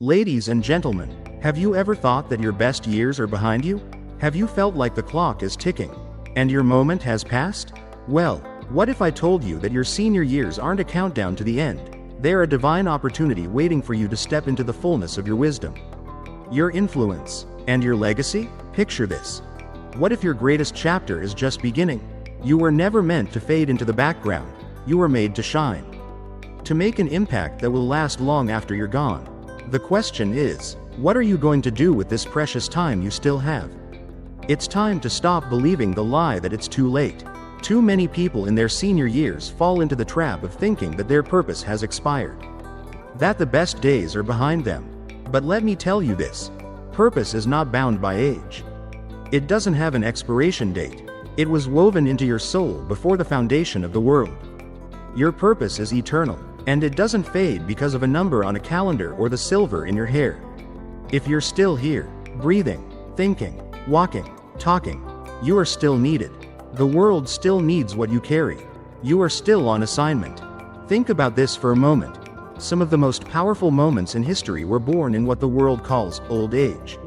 Ladies and gentlemen, have you ever thought that your best years are behind you? Have you felt like the clock is ticking, and your moment has passed? Well, what if I told you that your senior years aren't a countdown to the end? They're a divine opportunity waiting for you to step into the fullness of your wisdom, your influence, and your legacy? Picture this. What if your greatest chapter is just beginning? You were never meant to fade into the background. You were made to shine, to make an impact that will last long after you're gone. The question is, what are you going to do with this precious time you still have? It's time to stop believing the lie that it's too late. Too many people in their senior years fall into the trap of thinking that their purpose has expired, that the best days are behind them. But let me tell you this, purpose is not bound by age. It doesn't have an expiration date. It was woven into your soul before the foundation of the world. Your purpose is eternal, and it doesn't fade because of a number on a calendar or the silver in your hair. If you're still here, breathing, thinking, walking, talking, you are still needed. The world still needs what you carry. You are still on assignment. Think about this for a moment. Some of the most powerful moments in history were born in what the world calls old age.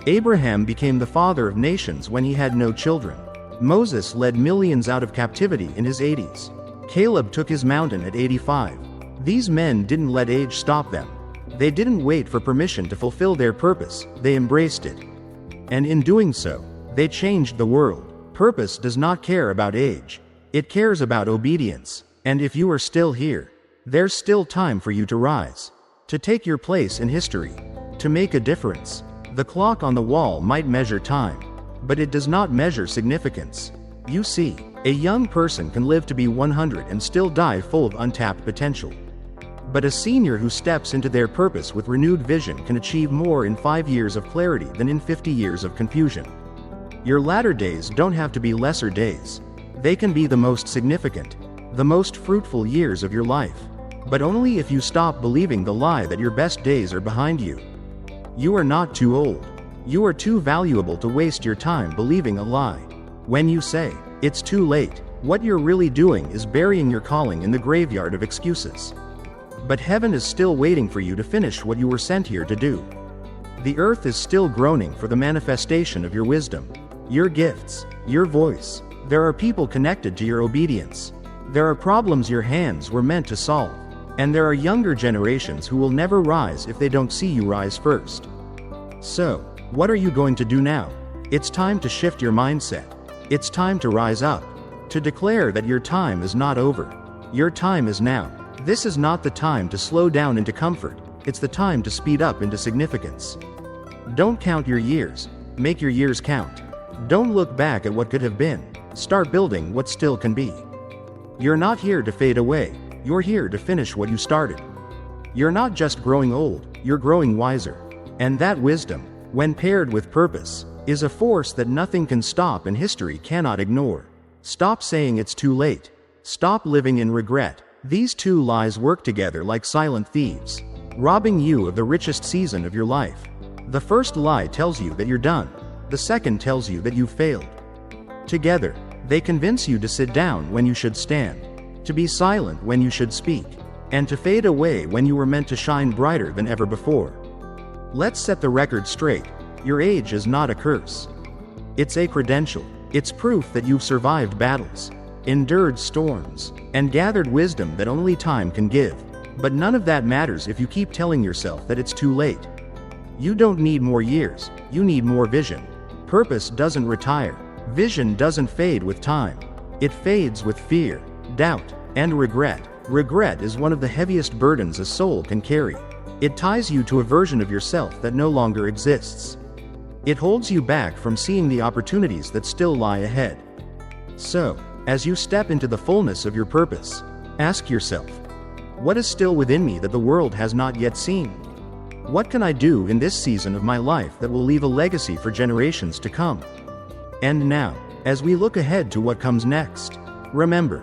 Abraham became the father of nations when he had no children. Moses led millions out of captivity in his 80s. Caleb took his mountain at 85. These men didn't let age stop them. They didn't wait for permission to fulfill their purpose, they embraced it. And in doing so, they changed the world. Purpose does not care about age. It cares about obedience. And if you are still here, there's still time for you to rise, to take your place in history, to make a difference. The clock on the wall might measure time, but it does not measure significance. You see, a young person can live to be 100 and still die full of untapped potential. But a senior who steps into their purpose with renewed vision can achieve more in 5 years of clarity than in 50 years of confusion. Your latter days don't have to be lesser days. They can be the most significant, the most fruitful years of your life. But only if you stop believing the lie that your best days are behind you. You are not too old. You are too valuable to waste your time believing a lie. When you say, "It's too late," what you're really doing is burying your calling in the graveyard of excuses. But heaven is still waiting for you to finish what you were sent here to do. The earth is still groaning for the manifestation of your wisdom, your gifts, your voice. There are people connected to your obedience. There are problems your hands were meant to solve. And there are younger generations who will never rise if they don't see you rise first. So, what are you going to do now? It's time to shift your mindset. It's time to rise up, to declare that your time is not over. Your time is now. This is not the time to slow down into comfort, it's the time to speed up into significance. Don't count your years, make your years count. Don't look back at what could have been, start building what still can be. You're not here to fade away, you're here to finish what you started. You're not just growing old, you're growing wiser. And that wisdom, when paired with purpose, is a force that nothing can stop and history cannot ignore. Stop saying it's too late. Stop living in regret. These two lies work together like silent thieves, robbing you of the richest season of your life. The first lie tells you that you're done. The second tells you that you've failed. Together, they convince you to sit down when you should stand, to be silent when you should speak, and to fade away when you were meant to shine brighter than ever before. Let's set the record straight. Your age is not a curse. It's a credential. It's proof that you've survived battles, endured storms, and gathered wisdom that only time can give. But none of that matters if you keep telling yourself that it's too late. You don't need more years, you need more vision. Purpose doesn't retire. Vision doesn't fade with time. It fades with fear, doubt, and regret. Regret is one of the heaviest burdens a soul can carry. It ties you to a version of yourself that no longer exists. It holds you back from seeing the opportunities that still lie ahead. So, as you step into the fullness of your purpose, ask yourself, what is still within me that the world has not yet seen? What can I do in this season of my life that will leave a legacy for generations to come? And now, as we look ahead to what comes next, remember,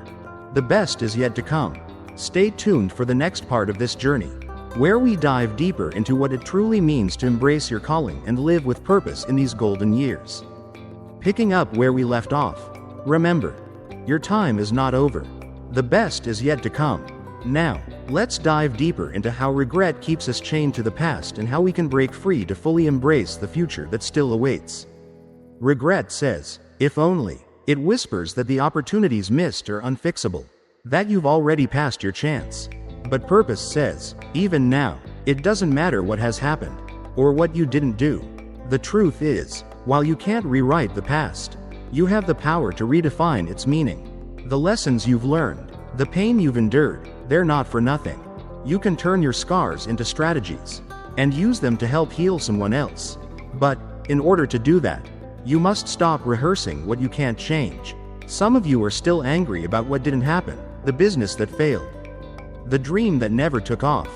the best is yet to come. Stay tuned for the next part of this journey, where we dive deeper into what it truly means to embrace your calling and live with purpose in these golden years. Picking up where we left off, remember, your time is not over. The best is yet to come. Now, let's dive deeper into how regret keeps us chained to the past and how we can break free to fully embrace the future that still awaits. Regret says, if only. It whispers that the opportunities missed are unfixable, that you've already passed your chance. But purpose says, even now, it doesn't matter what has happened, or what you didn't do. The truth is, while you can't rewrite the past, you have the power to redefine its meaning. The lessons you've learned, the pain you've endured, they're not for nothing. You can turn your scars into strategies, and use them to help heal someone else. But, in order to do that, you must stop rehearsing what you can't change. Some of you are still angry about what didn't happen, the business that failed, the dream that never took off,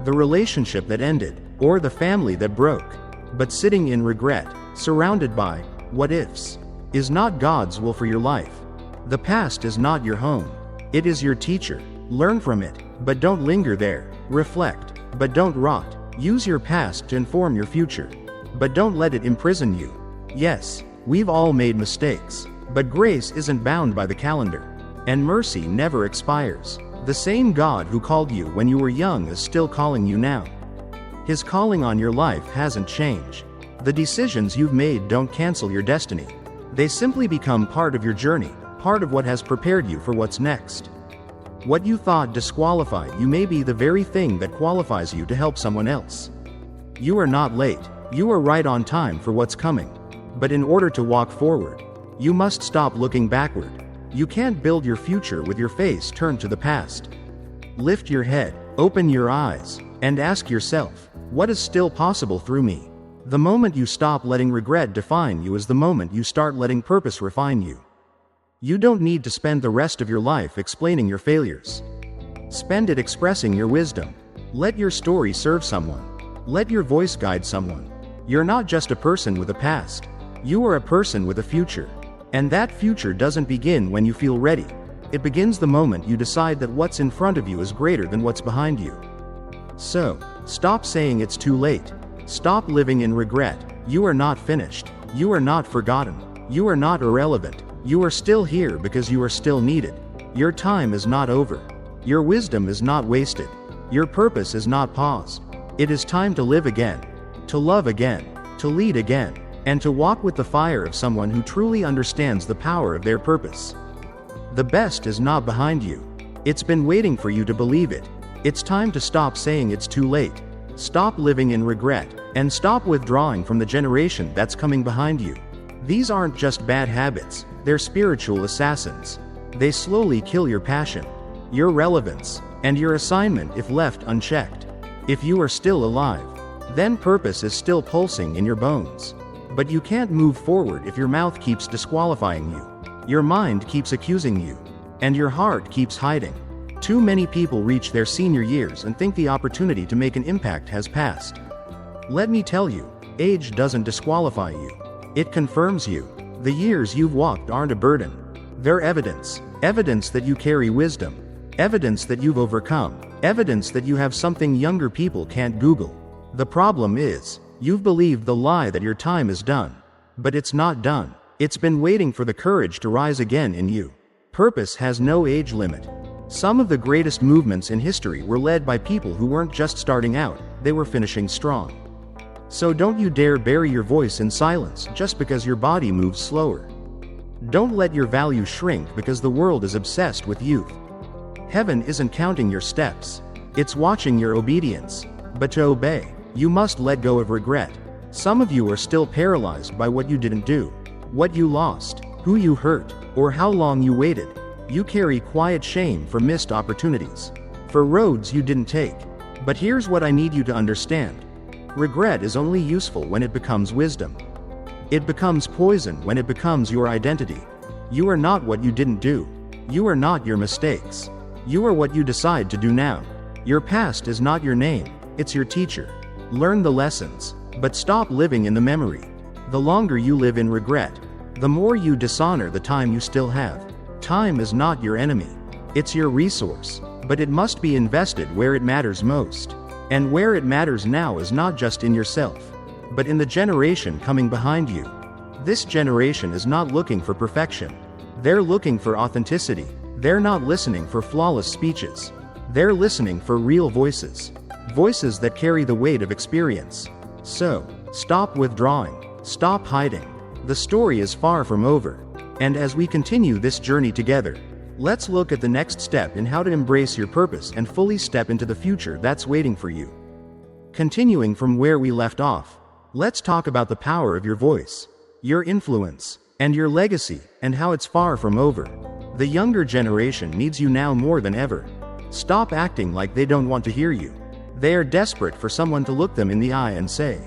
the relationship that ended, or the family that broke. But sitting in regret, surrounded by what ifs, is not God's will for your life. The past is not your home. It is your teacher. Learn from it, but don't linger there. Reflect, but don't rot. Use your past to inform your future, but don't let it imprison you. Yes, we've all made mistakes, but grace isn't bound by the calendar, and mercy never expires. The same God who called you when you were young is still calling you now. His calling on your life hasn't changed. The decisions you've made don't cancel your destiny. They simply become part of your journey, part of what has prepared you for what's next. What you thought disqualified you may be the very thing that qualifies you to help someone else. You are not late. You are right on time for what's coming. But in order to walk forward, you must stop looking backward. You can't build your future with your face turned to the past. Lift your head, open your eyes, and ask yourself, what is still possible through me? The moment you stop letting regret define you is the moment you start letting purpose refine you. You don't need to spend the rest of your life explaining your failures. Spend it expressing your wisdom. Let your story serve someone. Let your voice guide someone. You're not just a person with a past. You are a person with a future. And that future doesn't begin when you feel ready. It begins the moment you decide that what's in front of you is greater than what's behind you. So, stop saying it's too late. Stop living in regret. You are not finished. You are not forgotten. You are not irrelevant. You are still here because you are still needed. Your time is not over. Your wisdom is not wasted. Your purpose is not paused. It is time to live again, to love again, to lead again, and to walk with the fire of someone who truly understands the power of their purpose. The best is not behind you. It's been waiting for you to believe it. It's time to stop saying it's too late. Stop living in regret, and stop withdrawing from the generation that's coming behind you. These aren't just bad habits, they're spiritual assassins. They slowly kill your passion, your relevance, and your assignment if left unchecked. If you are still alive, then purpose is still pulsing in your bones. But you can't move forward if your mouth keeps disqualifying you, your mind keeps accusing you, and your heart keeps hiding. Too many people reach their senior years and think the opportunity to make an impact has passed. Let me tell you, age doesn't disqualify you. It confirms you. The years you've walked aren't a burden. They're evidence. Evidence that you carry wisdom. Evidence that you've overcome. Evidence that you have something younger people can't Google. The problem is, you've believed the lie that your time is done. But it's not done. It's been waiting for the courage to rise again in you. Purpose has no age limit. Some of the greatest movements in history were led by people who weren't just starting out, they were finishing strong. So don't you dare bury your voice in silence just because your body moves slower. Don't let your value shrink because the world is obsessed with youth. Heaven isn't counting your steps. It's watching your obedience. But to obey, you must let go of regret. Some of you are still paralyzed by what you didn't do, what you lost, who you hurt, or how long you waited. You carry quiet shame for missed opportunities, for roads you didn't take. But here's what I need you to understand. Regret is only useful when it becomes wisdom. It becomes poison when it becomes your identity. You are not what you didn't do. You are not your mistakes. You are what you decide to do now. Your past is not your name, it's your teacher. Learn the lessons, but stop living in the memory. The longer you live in regret, the more you dishonor the time you still have. Time is not your enemy. It's your resource, but it must be invested where it matters most. And where it matters now is not just in yourself, but in the generation coming behind you. This generation is not looking for perfection. They're looking for authenticity. They're not listening for flawless speeches. They're listening for real voices. Voices that carry the weight of experience. So, stop withdrawing. Stop hiding. The story is far from over. And as we continue this journey together, let's look at the next step in how to embrace your purpose and fully step into the future that's waiting for you. Continuing from where we left off, let's talk about the power of your voice, your influence, and your legacy, and how it's far from over. The younger generation needs you now more than ever. Stop acting like they don't want to hear you. They are desperate for someone to look them in the eye and say,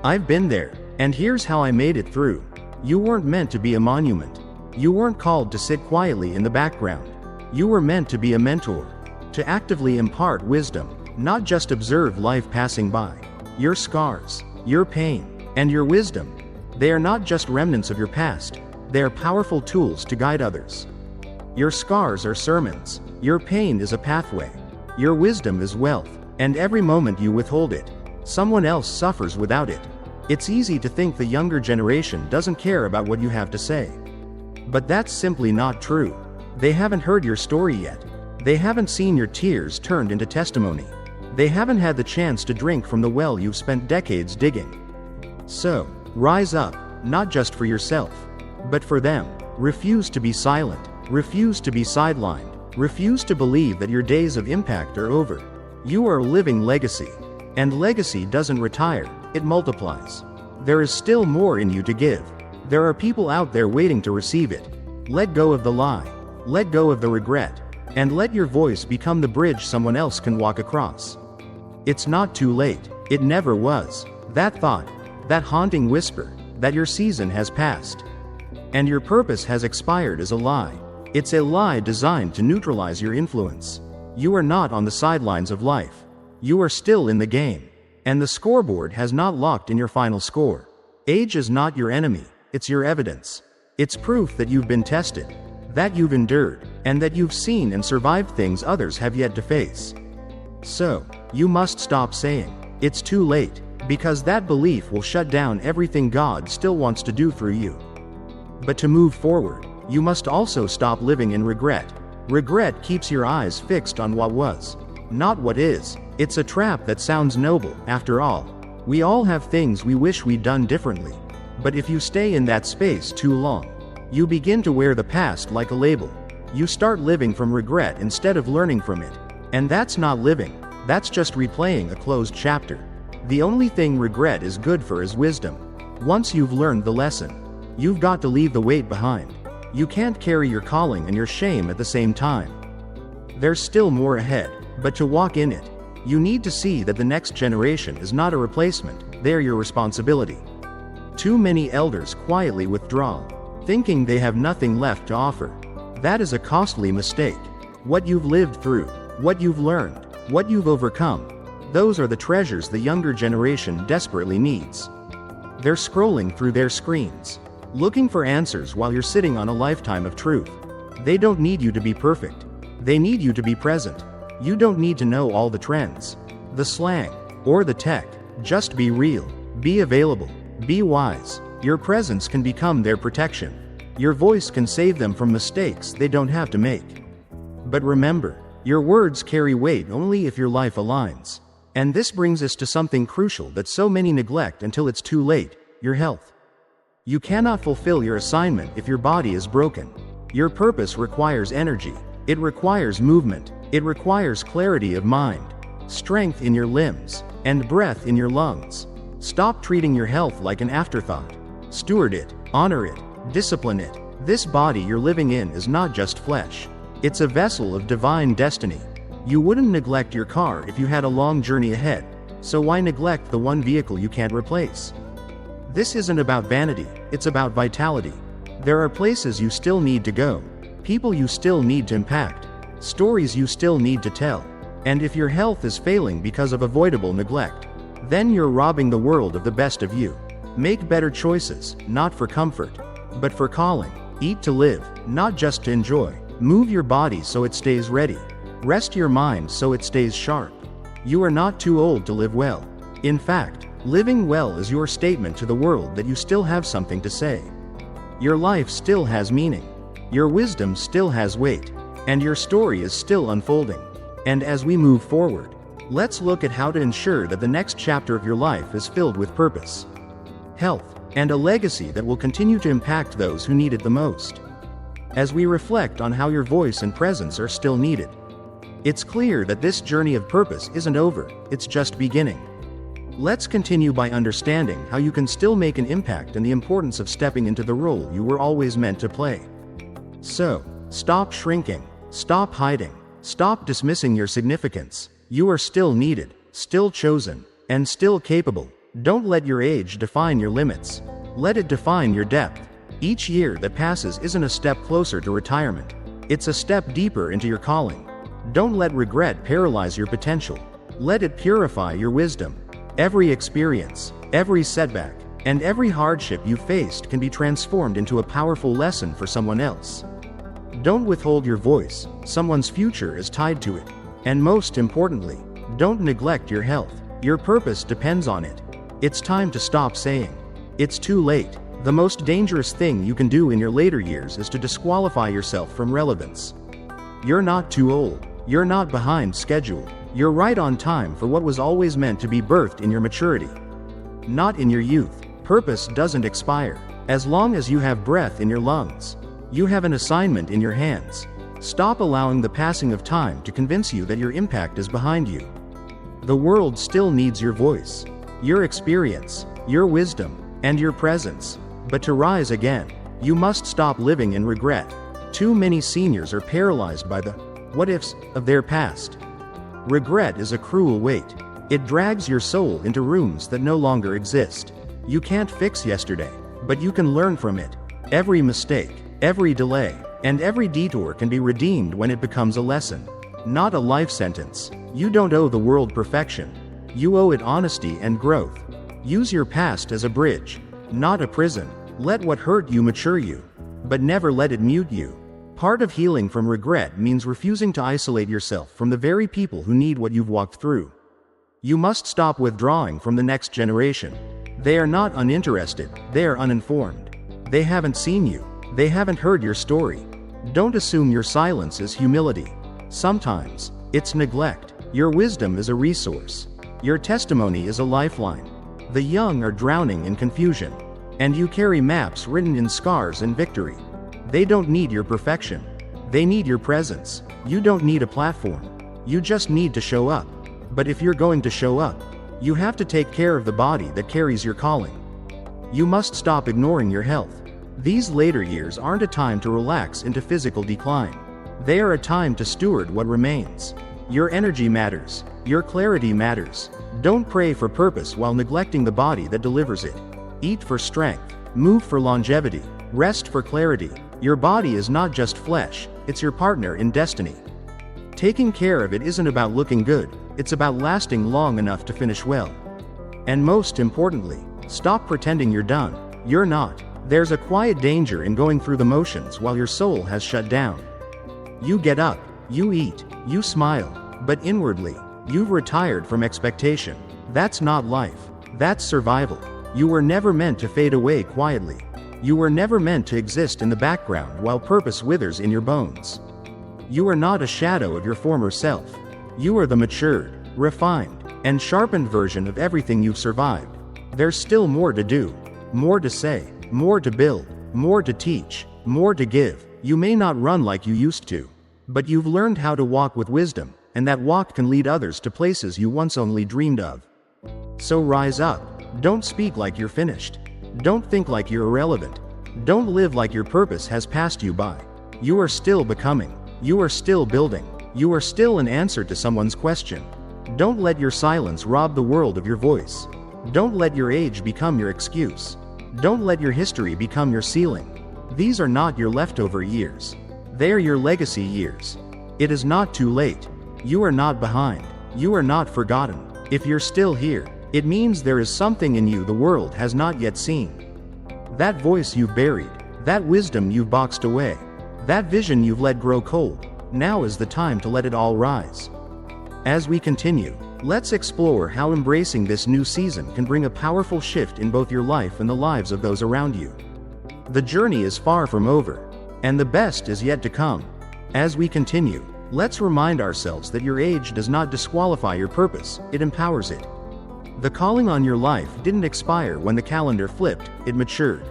"I've been there, and here's how I made it through." You weren't meant to be a monument. You weren't called to sit quietly in the background. You were meant to be a mentor, to actively impart wisdom, not just observe life passing by. Your scars, your pain, and your wisdom, they are not just remnants of your past, they are powerful tools to guide others. Your scars are sermons, your pain is a pathway, your wisdom is wealth, and every moment you withhold it, someone else suffers without it. It's easy to think the younger generation doesn't care about what you have to say. But that's simply not true. They haven't heard your story yet. They haven't seen your tears turned into testimony. They haven't had the chance to drink from the well you've spent decades digging. So, rise up, not just for yourself, but for them. Refuse to be silent. Refuse to be sidelined. Refuse to believe that your days of impact are over. You are a living legacy. And legacy doesn't retire, it multiplies. There is still more in you to give. There are people out there waiting to receive it. Let go of the lie. Let go of the regret. And let your voice become the bridge someone else can walk across. It's not too late. It never was. That thought, that haunting whisper, that your season has passed, and your purpose has expired is a lie. It's a lie designed to neutralize your influence. You are not on the sidelines of life. You are still in the game. And the scoreboard has not locked in your final score. Age is not your enemy, it's your evidence. It's proof that you've been tested, that you've endured, and that you've seen and survived things others have yet to face. So, you must stop saying, "It's too late," because that belief will shut down everything God still wants to do through you. But to move forward, you must also stop living in regret. Regret keeps your eyes fixed on what was, not what is. It's a trap that sounds noble, after all. We all have things we wish we'd done differently. But if you stay in that space too long, you begin to wear the past like a label. You start living from regret instead of learning from it. And that's not living, that's just replaying a closed chapter. The only thing regret is good for is wisdom. Once you've learned the lesson, you've got to leave the weight behind. You can't carry your calling and your shame at the same time. There's still more ahead, but to walk in it, you need to see that the next generation is not a replacement, they're your responsibility. Too many elders quietly withdraw, thinking they have nothing left to offer. That is a costly mistake. What you've lived through, what you've learned, what you've overcome, those are the treasures the younger generation desperately needs. They're scrolling through their screens, looking for answers while you're sitting on a lifetime of truth. They don't need you to be perfect. They need you to be present. You don't need to know all the trends, the slang, or the tech. Just be real, be available, be wise. Your presence can become their protection. Your voice can save them from mistakes they don't have to make. But remember, your words carry weight only if your life aligns. And this brings us to something crucial that so many neglect until it's too late: your health. You cannot fulfill your assignment if your body is broken. Your purpose requires energy. It requires movement. It requires clarity of mind, strength in your limbs, and breath in your lungs. Stop treating your health like an afterthought. Steward it, honor it, discipline it. This body you're living in is not just flesh. It's a vessel of divine destiny. You wouldn't neglect your car if you had a long journey ahead, so why neglect the one vehicle you can't replace? This isn't about vanity, it's about vitality. There are places you still need to go, people you still need to impact, stories you still need to tell. And if your health is failing because of avoidable neglect, then you're robbing the world of the best of you. Make better choices, not for comfort, but for calling. Eat to live, not just to enjoy. Move your body so it stays ready. Rest your mind so it stays sharp. You are not too old to live well. In fact, living well is your statement to the world that you still have something to say. Your life still has meaning. Your wisdom still has weight. And your story is still unfolding. And as we move forward, let's look at how to ensure that the next chapter of your life is filled with purpose, health, and a legacy that will continue to impact those who need it the most. As we reflect on how your voice and presence are still needed, it's clear that this journey of purpose isn't over, it's just beginning. Let's continue by understanding how you can still make an impact and the importance of stepping into the role you were always meant to play. So, stop shrinking, stop hiding, stop dismissing your significance. You are still needed, still chosen, and still capable. Don't let your age define your limits. Let it define your depth. Each year that passes isn't a step closer to retirement. It's a step deeper into your calling. Don't let regret paralyze your potential. Let it purify your wisdom. Every experience, every setback, and every hardship you faced can be transformed into a powerful lesson for someone else. Don't withhold your voice, someone's future is tied to it. And most importantly, don't neglect your health. Your purpose depends on it. It's time to stop saying, "It's too late." The most dangerous thing you can do in your later years is to disqualify yourself from relevance. You're not too old. You're not behind schedule. You're right on time for what was always meant to be birthed in your maturity, not in your youth. Purpose doesn't expire. As long as you have breath in your lungs, you have an assignment in your hands. Stop allowing the passing of time to convince you that your impact is behind you. The world still needs your voice, your experience, your wisdom, and your presence. But to rise again, you must stop living in regret. Too many seniors are paralyzed by the what-ifs of their past. Regret is a cruel weight. It drags your soul into rooms that no longer exist. You can't fix yesterday, but you can learn from it. Every mistake, every delay, and every detour can be redeemed when it becomes a lesson, not a life sentence. You don't owe the world perfection. You owe it honesty and growth. Use your past as a bridge, not a prison. Let what hurt you mature you, but never let it mute you. Part of healing from regret means refusing to isolate yourself from the very people who need what you've walked through. You must stop withdrawing from the next generation. They are not uninterested, they are uninformed. They haven't seen you, they haven't heard your story. Don't assume your silence is humility. Sometimes, it's neglect. Your wisdom is a resource. Your testimony is a lifeline. The young are drowning in confusion, and you carry maps written in scars and victory. They don't need your perfection. They need your presence. You don't need a platform. You just need to show up. But if you're going to show up, you have to take care of the body that carries your calling. You must stop ignoring your health. These later years aren't a time to relax into physical decline. They are a time to steward what remains. Your energy matters. Your clarity matters. Don't pray for purpose while neglecting the body that delivers it. Eat for strength. Move for longevity. Rest for clarity. Your body is not just flesh, it's your partner in destiny. Taking care of it isn't about looking good, it's about lasting long enough to finish well. And most importantly, stop pretending you're done. You're not. There's a quiet danger in going through the motions while your soul has shut down. You get up, you eat, you smile, but inwardly, you've retired from expectation. That's not life. That's survival. You were never meant to fade away quietly. You were never meant to exist in the background while purpose withers in your bones. You are not a shadow of your former self. You are the matured, refined, and sharpened version of everything you've survived. There's still more to do, more to say, more to build, more to teach, more to give. You may not run like you used to, but you've learned how to walk with wisdom, and that walk can lead others to places you once only dreamed of. So rise up. Don't speak like you're finished. Don't think like you're irrelevant. Don't live like your purpose has passed you by. You are still becoming. You are still building. You are still an answer to someone's question. Don't let your silence rob the world of your voice. Don't let your age become your excuse. Don't let your history become your ceiling. These are not your leftover years. They are your legacy years. It is not too late. You are not behind. You are not forgotten. If you're still here, it means there is something in you the world has not yet seen. That voice you've buried, that wisdom you've boxed away, that vision you've let grow cold, now is the time to let it all rise. As we continue, let's explore how embracing this new season can bring a powerful shift in both your life and the lives of those around you. The journey is far from over, and the best is yet to come. As we continue, Let's remind ourselves that your age does not disqualify your purpose, it empowers it. The calling on your life didn't expire when the calendar flipped, it matured.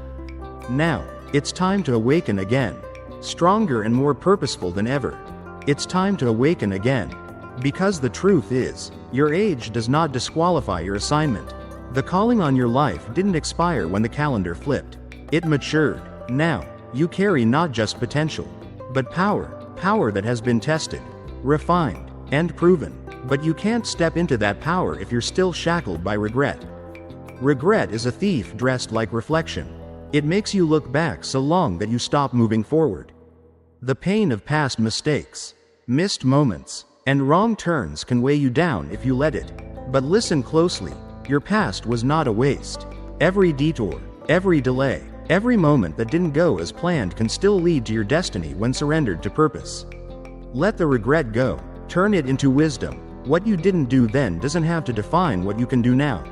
Now, it's time to awaken again. Stronger and more purposeful than ever. It's time to awaken again. Because the truth is, your age does not disqualify your assignment. The calling on your life didn't expire when the calendar flipped. It matured. Now, you carry not just potential, but power that has been tested, refined, and proven. But you can't step into that power if you're still shackled by regret. Regret is a thief dressed like reflection. It makes you look back so long that you stop moving forward. The pain of past mistakes, missed moments, and wrong turns can weigh you down if you let it. But listen closely, your past was not a waste. Every detour, every delay, every moment that didn't go as planned can still lead to your destiny when surrendered to purpose. Let the regret go, turn it into wisdom. What you didn't do then doesn't have to define what you can do now.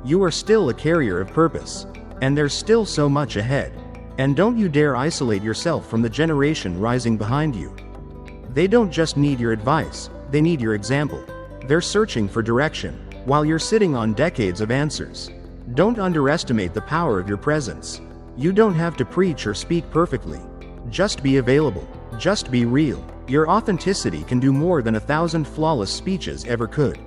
You are still a carrier of purpose, and there's still so much ahead. And don't you dare isolate yourself from the generation rising behind you. They don't just need your advice, they need your example. They're searching for direction, while you're sitting on decades of answers. Don't underestimate the power of your presence. You don't have to preach or speak perfectly. Just be available. Just be real. Your authenticity can do more than 1,000 flawless speeches ever could.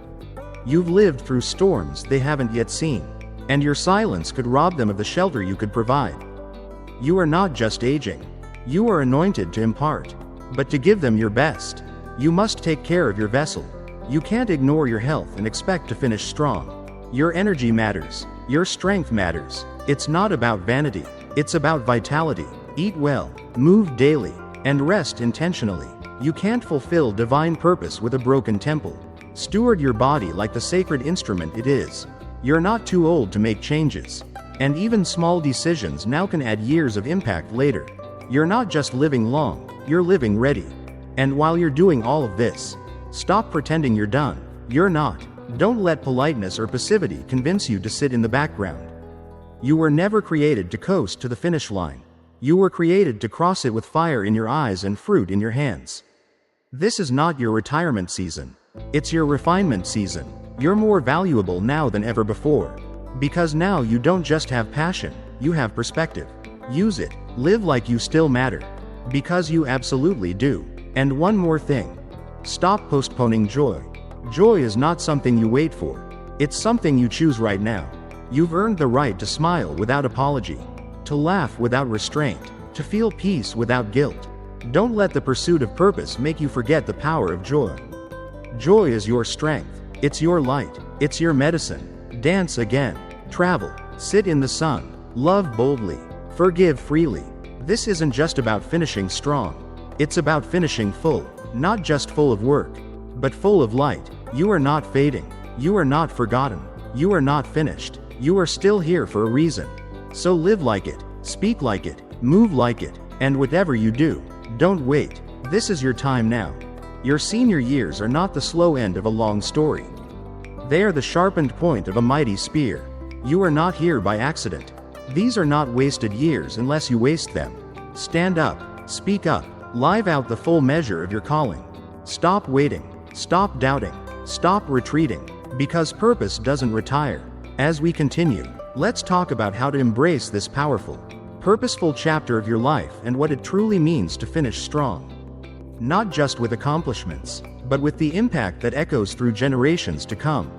You've lived through storms they haven't yet seen, and your silence could rob them of the shelter you could provide. You are not just aging. You are anointed to impart. But to give them your best, you must take care of your vessel. You can't ignore your health and expect to finish strong. Your energy matters. Your strength matters. It's not about vanity. It's about vitality. Eat well, move daily, and rest intentionally. You can't fulfill divine purpose with a broken temple. Steward your body like the sacred instrument it is. You're not too old to make changes. And even small decisions now can add years of impact later. You're not just living long, you're living ready. And while you're doing all of this, stop pretending you're done. You're not. Don't let politeness or passivity convince you to sit in the background. You were never created to coast to the finish line. You were created to cross it with fire in your eyes and fruit in your hands. This is not your retirement season. It's your refinement season. You're more valuable now than ever before. Because now you don't just have passion, you have perspective. Use it. Live like you still matter. Because you absolutely do. And one more thing. Stop postponing joy. Joy is not something you wait for. It's something you choose right now. You've earned the right to smile without apology, to laugh without restraint, to feel peace without guilt. Don't let the pursuit of purpose make you forget the power of joy. Joy is your strength. It's your light. It's your medicine. Dance again. Travel. Sit in the sun. Love boldly. Forgive freely. This isn't just about finishing strong. It's about finishing full. Not just full of work, but full of light. You are not fading. You are not forgotten. You are not finished. You are still here for a reason. So live like it. Speak like it. Move like it. And whatever you do, don't wait. This is your time now. Your senior years are not the slow end of a long story. They are the sharpened point of a mighty spear. You are not here by accident. These are not wasted years unless you waste them. Stand up, speak up, live out the full measure of your calling. Stop waiting, stop doubting, stop retreating, because purpose doesn't retire. As we continue, let's talk about how to embrace this powerful, purposeful chapter of your life and what it truly means to finish strong. Not just with accomplishments, but with the impact that echoes through generations to come.